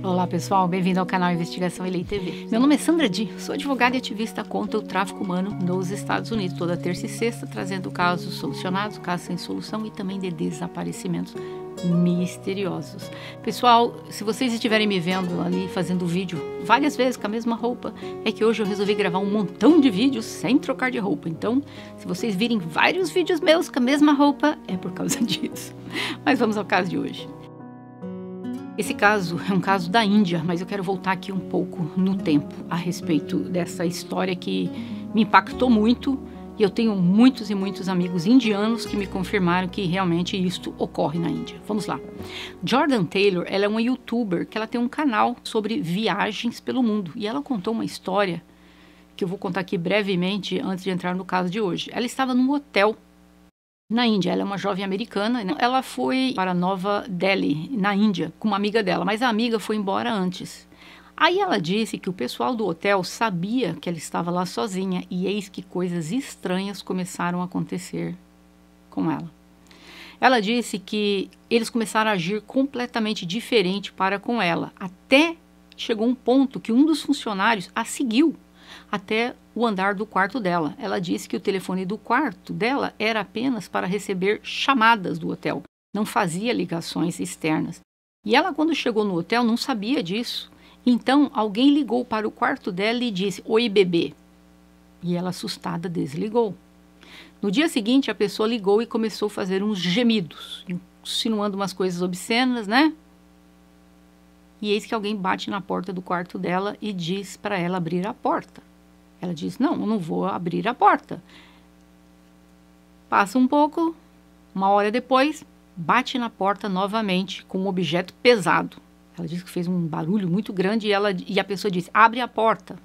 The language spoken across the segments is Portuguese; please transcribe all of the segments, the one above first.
Olá pessoal, bem-vindo ao canal Investigação Elei TV. Meu nome é Sandra Di, sou advogada e ativista contra o tráfico humano nos Estados Unidos, toda terça e sexta, trazendo casos solucionados, casos sem solução e também de desaparecimentos misteriosos. Pessoal, se vocês estiverem me vendo ali fazendo vídeo várias vezes com a mesma roupa, é que hoje eu resolvi gravar um montão de vídeos sem trocar de roupa. Então, se vocês virem vários vídeos meus com a mesma roupa, é por causa disso. Mas vamos ao caso de hoje. Esse caso é um caso da Índia, mas eu quero voltar aqui um pouco no tempo a respeito dessa história que me impactou muito e eu tenho muitos e muitos amigos indianos que me confirmaram que realmente isto ocorre na Índia. Vamos lá. Jordan Taylor, ela é uma youtuber que ela tem um canal sobre viagens pelo mundo e ela contou uma história que eu vou contar aqui brevemente antes de entrar no caso de hoje. Ela estava num hotel na Índia. Ela é uma jovem americana. Ela foi para Nova Delhi, na Índia, com uma amiga dela, mas a amiga foi embora antes. Aí ela disse que o pessoal do hotel sabia que ela estava lá sozinha e eis que coisas estranhas começaram a acontecer com ela. Ela disse que eles começaram a agir completamente diferente para com ela, até chegou um ponto que um dos funcionários a seguiu até o andar do quarto dela. Ela disse que o telefone do quarto dela era apenas para receber chamadas do hotel, não fazia ligações externas. E ela, quando chegou no hotel, não sabia disso. Então, alguém ligou para o quarto dela e disse: "Oi, bebê." E ela, assustada, desligou. No dia seguinte, a pessoa ligou e começou a fazer uns gemidos, insinuando umas coisas obscenas, né? E eis que alguém bate na porta do quarto dela e diz para ela abrir a porta. Ela diz: "Não, eu não vou abrir a porta." Passa um pouco, uma hora depois, bate na porta novamente com um objeto pesado. Ela disse que fez um barulho muito grande e a pessoa disse: "Abre a porta."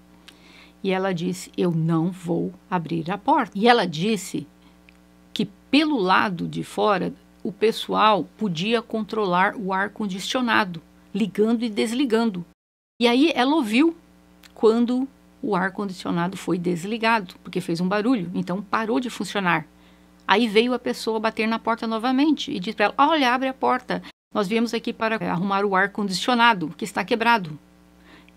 E ela disse: "Eu não vou abrir a porta." E ela disse que pelo lado de fora o pessoal podia controlar o ar-condicionado, ligando e desligando. E aí ela ouviu quando o ar-condicionado foi desligado, porque fez um barulho, então parou de funcionar. Aí veio a pessoa bater na porta novamente e disse para ela: "Olha, abre a porta, nós viemos aqui para arrumar o ar-condicionado, que está quebrado."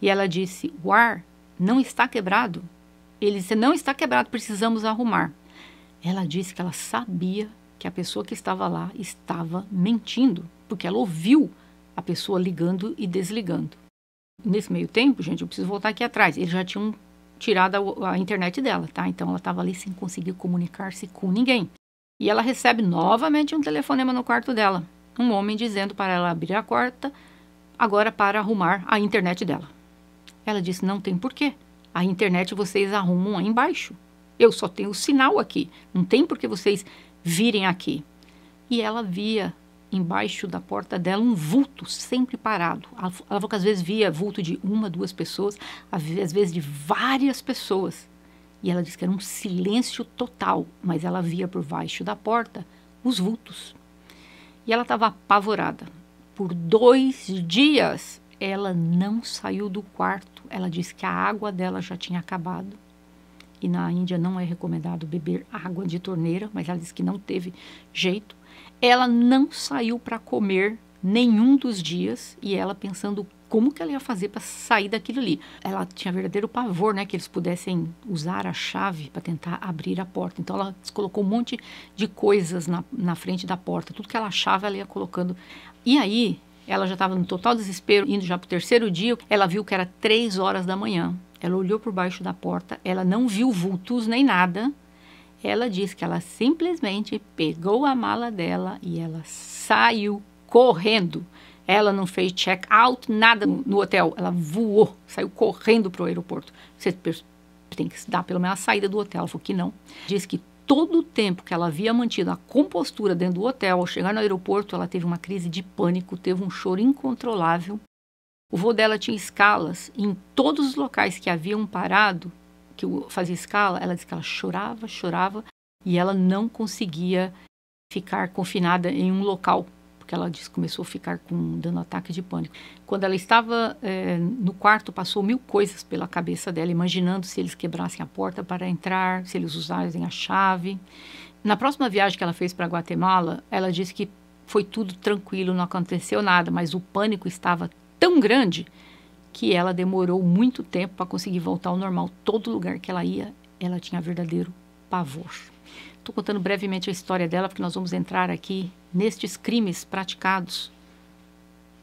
E ela disse: "O ar não está quebrado." Ele disse: "Não está quebrado, precisamos arrumar." Ela disse que ela sabia que a pessoa que estava lá estava mentindo, porque ela ouviu a pessoa ligando e desligando. Nesse meio tempo, gente, eu preciso voltar aqui atrás. Eles já tinham tirado a internet dela, tá? Então ela estava ali sem conseguir comunicar-se com ninguém. E ela recebe novamente um telefonema no quarto dela. Um homem dizendo para ela abrir a porta, agora para arrumar a internet dela. Ela disse: "Não tem porquê. A internet vocês arrumam aí embaixo. Eu só tenho o sinal aqui. Não tem por que vocês virem aqui." E ela via embaixo da porta dela um vulto sempre parado. Ela falou que às vezes via vulto de uma, duas pessoas, às vezes de várias pessoas. E ela disse que era um silêncio total, mas ela via por baixo da porta os vultos. E ela estava apavorada. Por 2 dias ela não saiu do quarto. Ela disse que a água dela já tinha acabado. E na Índia não é recomendado beber água de torneira, mas ela disse que não teve jeito. Ela não saiu para comer nenhum dos dias e ela pensando como que ela ia fazer para sair daquilo ali. Ela tinha verdadeiro pavor, né, que eles pudessem usar a chave para tentar abrir a porta. Então ela colocou um monte de coisas na frente da porta. Tudo que ela achava, ela ia colocando. E aí, ela já estava no total desespero, indo já para o 3º dia. Ela viu que era 3 horas da manhã. Ela olhou por baixo da porta, ela não viu vultos nem nada. Ela disse que ela simplesmente pegou a mala dela e ela saiu correndo. Ela não fez check-out, nada no hotel. Ela voou, saiu correndo para o aeroporto. Você tem que dar pelo menos a saída do hotel. Ela falou que não. Disse que todo o tempo que ela havia mantido a compostura dentro do hotel, ao chegar no aeroporto, ela teve uma crise de pânico, teve um choro incontrolável. O voo dela tinha escalas em todos os locais que haviam parado, que fazia escala. Ela disse que ela chorava e ela não conseguia ficar confinada em um local, porque ela disse que começou a ficar dando ataque de pânico. Quando ela estava no quarto, passou 1000 coisas pela cabeça dela, imaginando se eles quebrassem a porta para entrar, se eles usassem a chave. Na próxima viagem que ela fez para Guatemala, ela disse que foi tudo tranquilo, não aconteceu nada, mas o pânico estava tão grande que ela demorou muito tempo para conseguir voltar ao normal. Todo lugar que ela ia, ela tinha verdadeiro pavor. Estou contando brevemente a história dela, porque nós vamos entrar aqui nestes crimes praticados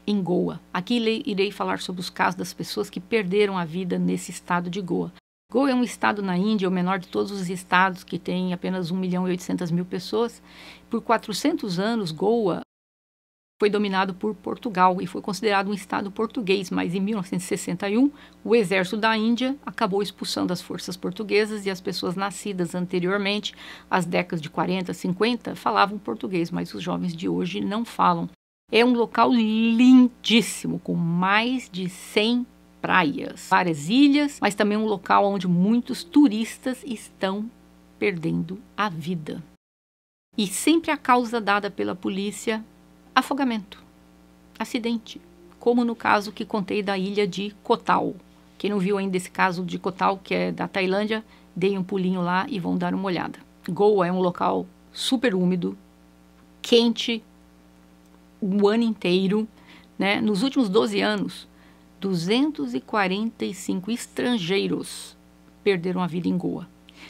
em Goa. Aqui irei falar sobre os casos das pessoas que perderam a vida nesse estado de Goa. Goa é um estado na Índia, o menor de todos os estados, que tem apenas 1.800.000 pessoas. Por 400 anos, Goa foi dominado por Portugal e foi considerado um estado português, mas em 1961, o exército da Índia acabou expulsando as forças portuguesas e as pessoas nascidas anteriormente, às décadas de 40, 50, falavam português, mas os jovens de hoje não falam. É um local lindíssimo, com mais de 100 praias, várias ilhas, mas também um local onde muitos turistas estão perdendo a vida. E sempre a causa dada pela polícia: afogamento, acidente, como no caso que contei da ilha de Koh Tao. Quem não viu ainda esse caso de Koh Tao, que é da Tailândia, deem um pulinho lá e vão dar uma olhada. Goa é um local super úmido, quente, o ano inteiro, né? Nos últimos 12 anos, 245 estrangeiros perderam a vida em Goa,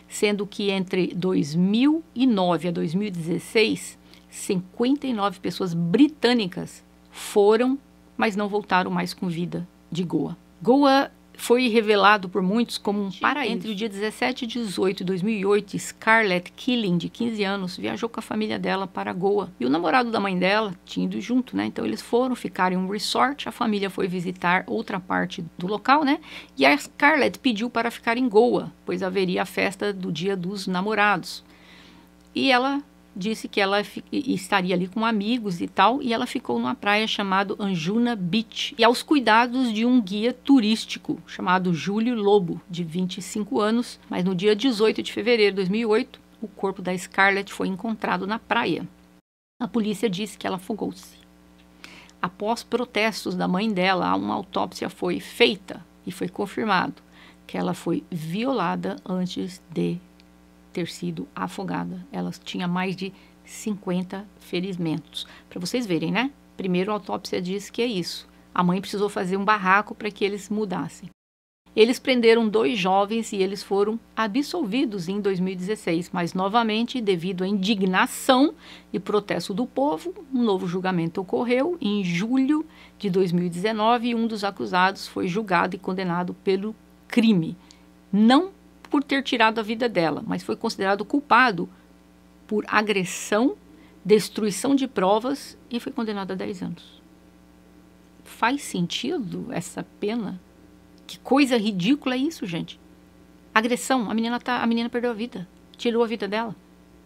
sendo que entre 2009 a 2016, 59 pessoas britânicas foram, mas não voltaram mais com vida de Goa. Goa foi revelado por muitos como um paraíso. Entre o dia 17 e 18 de 2008, Scarlett Killing, de 15 anos, viajou com a família dela para Goa. E o namorado da mãe dela tinha ido junto, né? Então eles foram ficar em um resort, a família foi visitar outra parte do local, né? E a Scarlett pediu para ficar em Goa, pois haveria a festa do Dia dos Namorados. E ela disse que ela estaria ali com amigos e tal, e ela ficou numa praia chamada Anjuna Beach, e aos cuidados de um guia turístico chamado Júlio Lobo, de 25 anos, mas no dia 18 de fevereiro de 2008, o corpo da Scarlett foi encontrado na praia. A polícia disse que ela afogou-se. Após protestos da mãe dela, uma autópsia foi feita e foi confirmado que ela foi violada antes de ter sido afogada. Ela tinha mais de 50 ferimentos. Para vocês verem, né? Primeiro a autópsia diz que é isso. A mãe precisou fazer um barraco para que eles mudassem. Eles prenderam 2 jovens e eles foram absolvidos em 2016, mas novamente, devido à indignação e protesto do povo, um novo julgamento ocorreu em julho de 2019 e um dos acusados foi julgado e condenado pelo crime. Não por ter tirado a vida dela, mas foi considerado culpado por agressão, destruição de provas e foi condenado a 10 anos. Faz sentido essa pena? Que coisa ridícula é isso, gente? Agressão, a menina perdeu a vida, tirou a vida dela.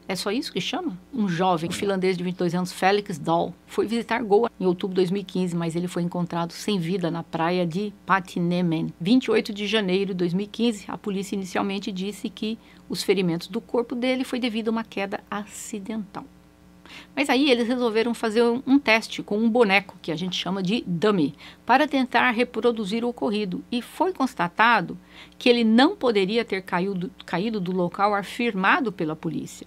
É só isso que chama? Um jovem, um finlandês de 22 anos, Felix Dahl, foi visitar Goa em outubro de 2015, mas ele foi encontrado sem vida na praia de Patinemen. 28 de janeiro de 2015, a polícia inicialmente disse que os ferimentos do corpo dele foi devido a uma queda acidental. Mas aí eles resolveram fazer um teste com um boneco, que a gente chama de dummy, para tentar reproduzir o ocorrido. E foi constatado que ele não poderia ter caído do local afirmado pela polícia.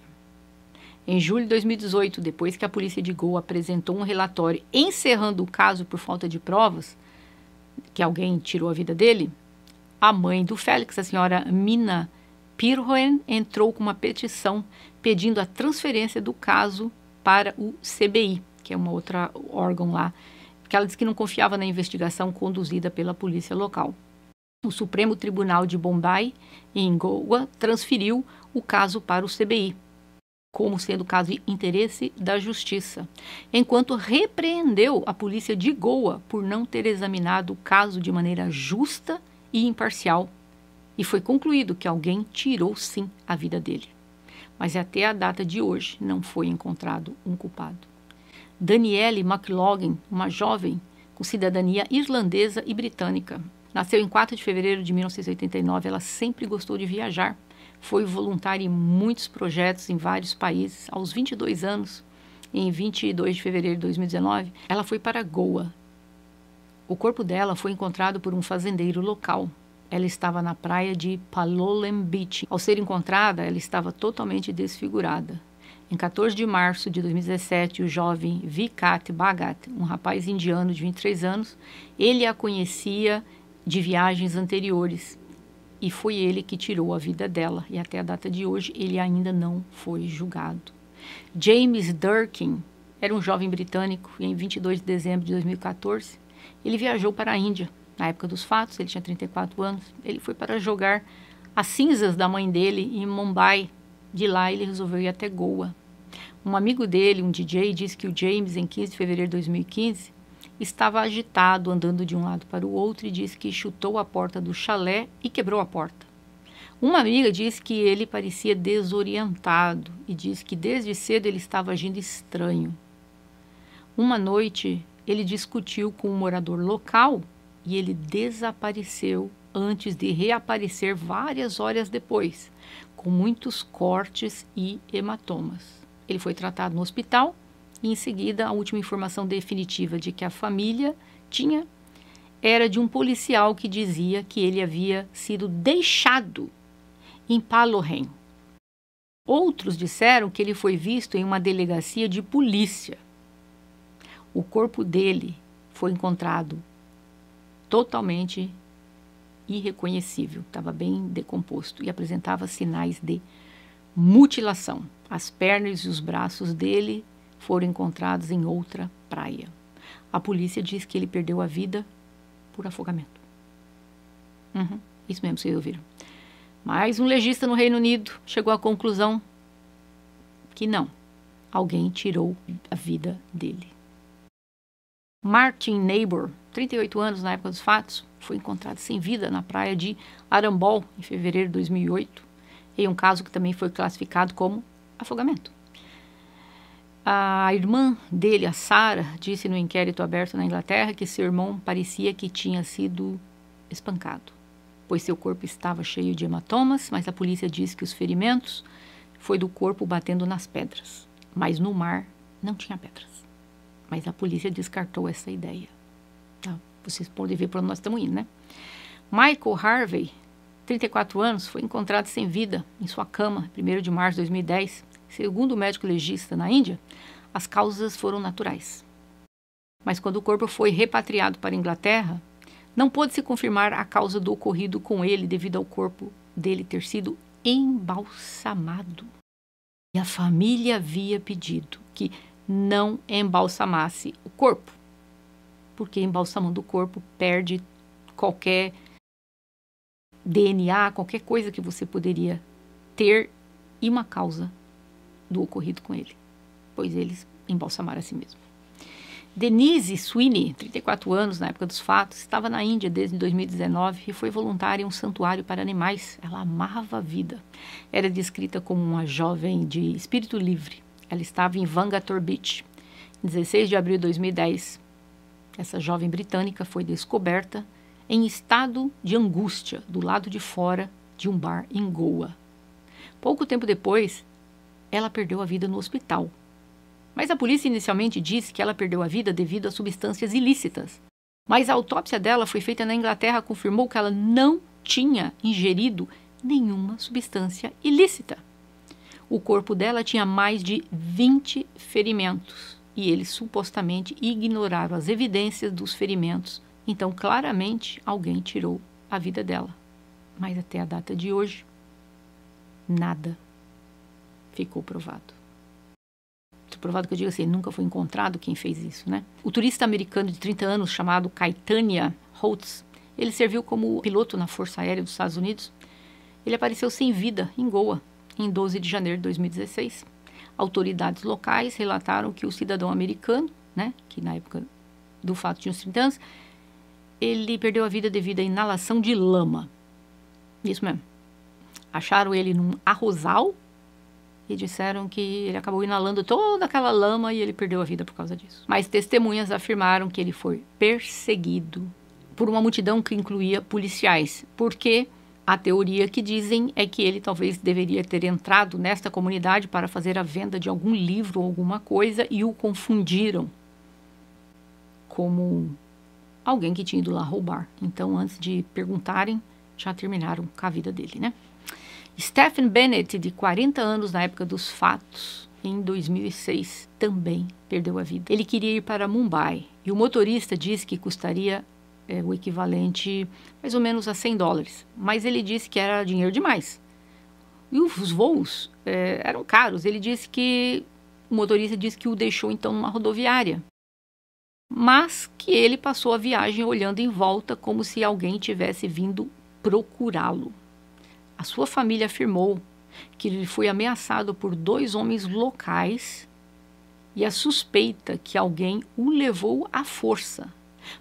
Em julho de 2018, depois que a polícia de Goa apresentou um relatório encerrando o caso por falta de provas, que alguém tirou a vida dele, a mãe do Félix, a senhora Mina Pirhoen, entrou com uma petição pedindo a transferência do caso para o CBI, que é uma outra órgão lá, porque ela disse que não confiava na investigação conduzida pela polícia local. O Supremo Tribunal de Bombay, em Goa, transferiu o caso para o CBI, como sendo caso de interesse da justiça, enquanto repreendeu a polícia de Goa por não ter examinado o caso de maneira justa e imparcial. E foi concluído que alguém tirou sim a vida dele. Mas até a data de hoje não foi encontrado um culpado. Danielle McLaughlin, uma jovem com cidadania irlandesa e britânica, nasceu em 4 de fevereiro de 1989. Ela sempre gostou de viajar. Foi voluntária em muitos projetos em vários países. Aos 22 anos, em 22 de fevereiro de 2019, ela foi para Goa. O corpo dela foi encontrado por um fazendeiro local. Ela estava na praia de Palolem Beach. Ao ser encontrada, ela estava totalmente desfigurada. Em 14 de março de 2017, o jovem Vikat Bhagat, um rapaz indiano de 23 anos, ele a conhecia de viagens anteriores e foi ele que tirou a vida dela. E até a data de hoje, ele ainda não foi julgado. James Durkin era um jovem britânico e em 22 de dezembro de 2014, ele viajou para a Índia. Na época dos fatos, ele tinha 34 anos. Ele foi para jogar as cinzas da mãe dele em Mumbai. De lá, ele resolveu ir até Goa. Um amigo dele, um DJ, disse que o James, em 15 de fevereiro de 2015, estava agitado, andando de um lado para o outro, e disse que chutou a porta do chalé e quebrou a porta. Uma amiga disse que ele parecia desorientado e disse que desde cedo ele estava agindo estranho. Uma noite, ele discutiu com um morador local e ele desapareceu antes de reaparecer várias horas depois, com muitos cortes e hematomas. Ele foi tratado no hospital e, em seguida, a última informação definitiva de que a família tinha era de um policial que dizia que ele havia sido deixado em Palohen. Outros disseram que ele foi visto em uma delegacia de polícia. O corpo dele foi encontrado totalmente irreconhecível, estava bem decomposto e apresentava sinais de mutilação. As pernas e os braços dele foram encontrados em outra praia. A polícia diz que ele perdeu a vida por afogamento. Isso mesmo, vocês ouviram. Mas um legista no Reino Unido chegou à conclusão que não, alguém tirou a vida dele. Martin Neighbor, 38 anos na época dos fatos, foi encontrado sem vida na praia de Arambol, em fevereiro de 2008, em um caso que também foi classificado como afogamento. A irmã dele, a Sarah, disse no inquérito aberto na Inglaterra que seu irmão parecia que tinha sido espancado, pois seu corpo estava cheio de hematomas, mas a polícia disse que os ferimentos foi do corpo batendo nas pedras, mas no mar não tinha pedras. Mas a polícia descartou essa ideia. Tá? Vocês podem ver para onde nós estamos indo, né? Michael Harvey, 34 anos, foi encontrado sem vida em sua cama, 1º de março de 2010. Segundo o médico legista na Índia, as causas foram naturais. Mas quando o corpo foi repatriado para a Inglaterra, não pôde se confirmar a causa do ocorrido com ele devido ao corpo dele ter sido embalsamado. E a família havia pedido que não embalsamasse o corpo, porque embalsamando o corpo perde qualquer DNA, qualquer coisa que você poderia ter e uma causa do ocorrido com ele, pois eles embalsamaram a si mesmo. Denise Sweeney, 34 anos, na época dos fatos, estava na Índia desde 2019 e foi voluntária em um santuário para animais. Ela amava a vida. Era descrita como uma jovem de espírito livre. Ela estava em Vangator Beach. Em 16 de abril de 2010, essa jovem britânica foi descoberta em estado de angústia do lado de fora de um bar em Goa. Pouco tempo depois, ela perdeu a vida no hospital. Mas a polícia inicialmente disse que ela perdeu a vida devido a substâncias ilícitas. Mas a autópsia dela foi feita na Inglaterra, confirmou que ela não tinha ingerido nenhuma substância ilícita. O corpo dela tinha mais de 20 ferimentos e eles supostamente ignoraram as evidências dos ferimentos. Então, claramente, alguém tirou a vida dela. Mas até a data de hoje, nada ficou provado. Provado que eu digo assim, nunca foi encontrado quem fez isso, né? O turista americano de 30 anos chamado Caitanya Holtz, ele serviu como piloto na Força Aérea dos Estados Unidos. Ele apareceu sem vida em Goa em 12 de janeiro de 2016. Autoridades locais relataram que o cidadão americano, né, que na época do fato tinha uns 30 anos, ele perdeu a vida devido à inalação de lama. Isso mesmo. Acharam ele num arrozal e disseram que ele acabou inalando toda aquela lama e ele perdeu a vida por causa disso. Mas testemunhas afirmaram que ele foi perseguido por uma multidão que incluía policiais, porque a teoria que dizem é que ele talvez deveria ter entrado nesta comunidade para fazer a venda de algum livro ou alguma coisa e o confundiram como alguém que tinha ido lá roubar. Então, antes de perguntarem, já terminaram com a vida dele, né? Stephen Bennett, de 40 anos na época dos fatos, em 2006, também perdeu a vida. Ele queria ir para Mumbai e o motorista disse que custaria o equivalente mais ou menos a $100, mas ele disse que era dinheiro demais. E os voos eram caros. Ele disse que o motorista disse que o deixou então numa rodoviária, mas que ele passou a viagem olhando em volta como se alguém tivesse vindo procurá-lo. A sua família afirmou que ele foi ameaçado por 2 homens locais e a suspeita que alguém o levou à força.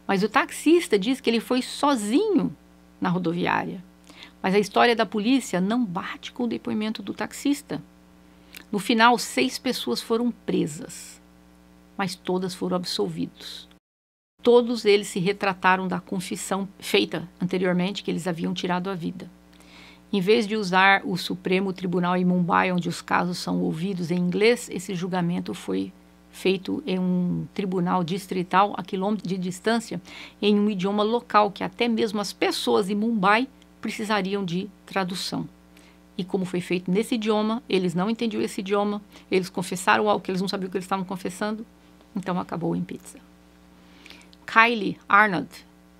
Mas o taxista diz que ele foi sozinho na rodoviária. Mas a história da polícia não bate com o depoimento do taxista. No final, 6 pessoas foram presas, mas todas foram absolvidos. Todos eles se retrataram da confissão feita anteriormente, que eles haviam tirado a vida. Em vez de usar o Supremo Tribunal em Mumbai, onde os casos são ouvidos em inglês, esse julgamento foi feito em um tribunal distrital a quilômetros de distância, em um idioma local, que até mesmo as pessoas em Mumbai precisariam de tradução. E como foi feito nesse idioma, eles não entendiam esse idioma, eles confessaram algo que eles não sabiam o que eles estavam confessando, então acabou em pizza. Kyle Arnold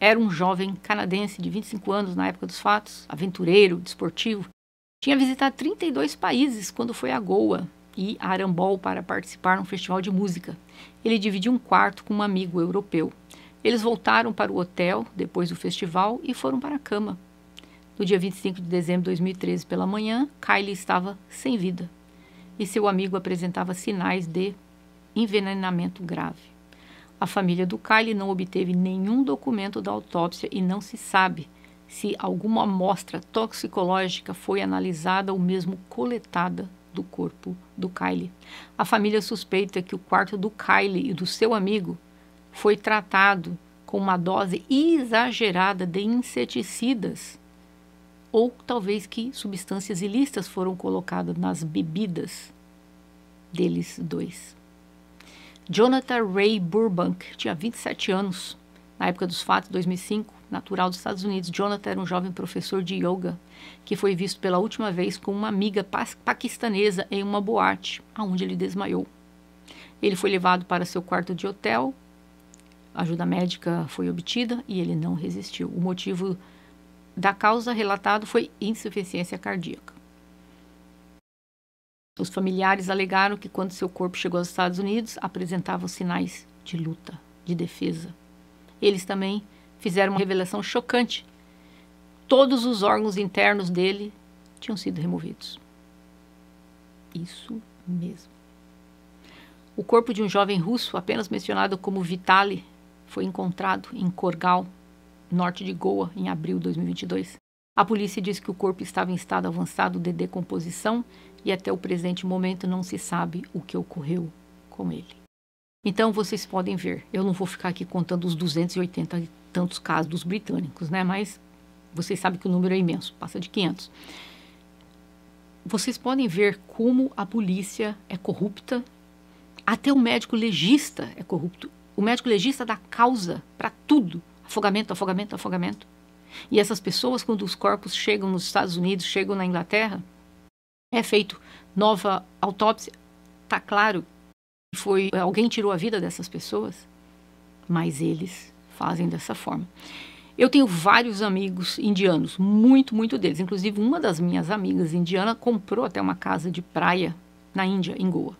era um jovem canadense de 25 anos na época dos fatos, aventureiro, desportivo. Tinha visitado 32 países quando foi a Goa e a Arambol para participar num festival de música. Ele dividiu um quarto com um amigo europeu. Eles voltaram para o hotel depois do festival e foram para a cama. No dia 25 de dezembro de 2013, pela manhã, Kyle estava sem vida e seu amigo apresentava sinais de envenenamento grave. A família do Kyle não obteve nenhum documento da autópsia e não se sabe se alguma amostra toxicológica foi analisada ou mesmo coletada do corpo do Kyle. A família suspeita que o quarto do Kyle e do seu amigo foi tratado com uma dose exagerada de inseticidas ou talvez que substâncias ilícitas foram colocadas nas bebidas deles dois. Jonathan Ray Burbank tinha 27 anos. Na época dos fatos, 2005, natural dos Estados Unidos, Jonathan era um jovem professor de yoga que foi visto pela última vez com uma amiga paquistanesa em uma boate, onde ele desmaiou. Ele foi levado para seu quarto de hotel, ajuda médica foi obtida e ele não resistiu. O motivo da causa relatado foi insuficiência cardíaca. Os familiares alegaram que quando seu corpo chegou aos Estados Unidos, apresentava sinais de luta, de defesa. Eles também fizeram uma revelação chocante. Todos os órgãos internos dele tinham sido removidos. Isso mesmo. O corpo de um jovem russo, apenas mencionado como Vitaly, foi encontrado em Korgal, norte de Goa, em abril de 2022. A polícia diz que o corpo estava em estado avançado de decomposição e até o presente momento não se sabe o que ocorreu com ele. Então vocês podem ver, eu não vou ficar aqui contando os 280 e tantos casos dos britânicos, né? Mas vocês sabem que o número é imenso, passa de 500. Vocês podem ver como a polícia é corrupta, até o médico legista é corrupto. O médico legista dá causa para tudo, afogamento, afogamento, afogamento. E essas pessoas, quando os corpos chegam nos Estados Unidos, chegam na Inglaterra, é feito nova autópsia. Está claro que alguém tirou a vida dessas pessoas, mas eles fazem dessa forma. Eu tenho vários amigos indianos, muito deles. Inclusive, uma das minhas amigas indiana comprou até uma casa de praia na Índia, em Goa.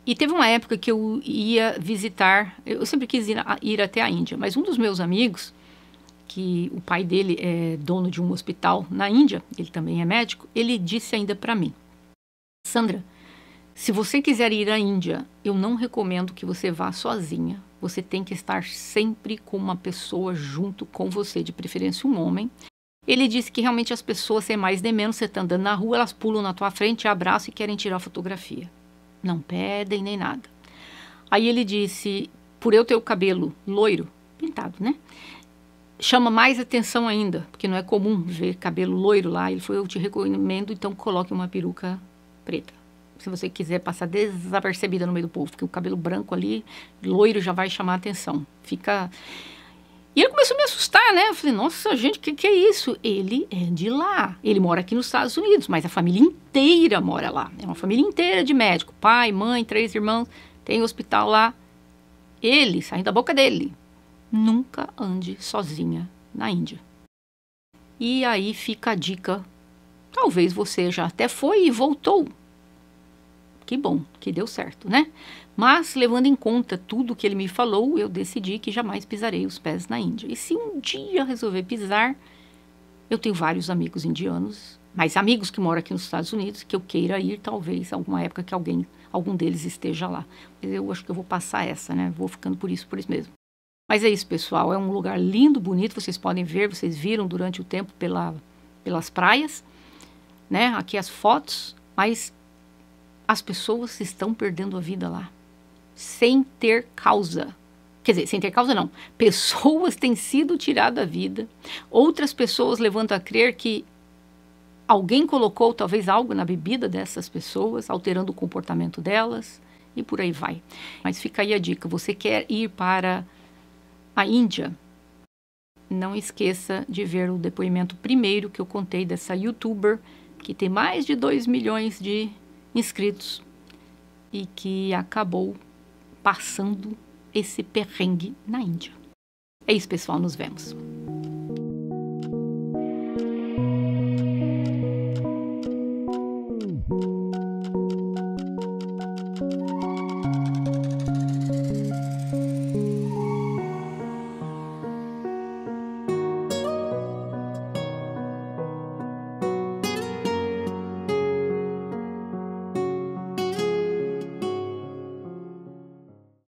E teve uma época que eu ia visitar, eu sempre quis ir até a Índia, mas um dos meus amigos, que o pai dele é dono de um hospital na Índia, ele também é médico, ele disse ainda para mim: Sandra, se você quiser ir à Índia, eu não recomendo que você vá sozinha. Você tem que estar sempre com uma pessoa junto com você, de preferência um homem. Ele disse que realmente as pessoas, sem mais nem menos, você está andando na rua, elas pulam na tua frente, abraçam e querem tirar a fotografia. Não pedem nem nada. Aí ele disse, por eu ter o cabelo loiro, pintado, né? Chama mais atenção ainda, porque não é comum ver cabelo loiro lá. Ele falou, eu te recomendo, então coloque uma peruca preta. Se você quiser passar desapercebida no meio do povo, porque o cabelo branco ali, loiro, já vai chamar atenção. E ele começou a me assustar, né? Eu falei, nossa, gente, o que é isso? Ele é de lá. Ele mora aqui nos Estados Unidos, mas a família inteira mora lá. É uma família inteira de médico. Pai, mãe, 3 irmãos, tem hospital lá. Ele, saindo da boca dele, nunca ande sozinha na Índia. E aí fica a dica. Talvez você já até foi e voltou. Que bom, que deu certo, né? Mas, levando em conta tudo que ele me falou, eu decidi que jamais pisarei os pés na Índia. E se um dia resolver pisar, eu tenho vários amigos indianos, mas amigos que moram aqui nos Estados Unidos, que eu queira ir, talvez, alguma época que algum deles esteja lá. Mas eu acho que eu vou passar essa, né? Vou ficando por isso mesmo. Mas é isso, pessoal. É um lugar lindo, bonito. Vocês podem ver, vocês viram durante o tempo pelas praias, né? Aqui as fotos, mas as pessoas estão perdendo a vida lá, sem ter causa. Quer dizer, sem ter causa não. Pessoas têm sido tiradas da vida. Outras pessoas levantam a crer que alguém colocou talvez algo na bebida dessas pessoas, alterando o comportamento delas, e por aí vai. Mas fica aí a dica, você quer ir para a Índia? Não esqueça de ver o depoimento primeiro que eu contei dessa youtuber, que tem mais de 2 milhões de inscritos e que acabou passando esse perrengue na Índia. É isso, pessoal, nos vemos.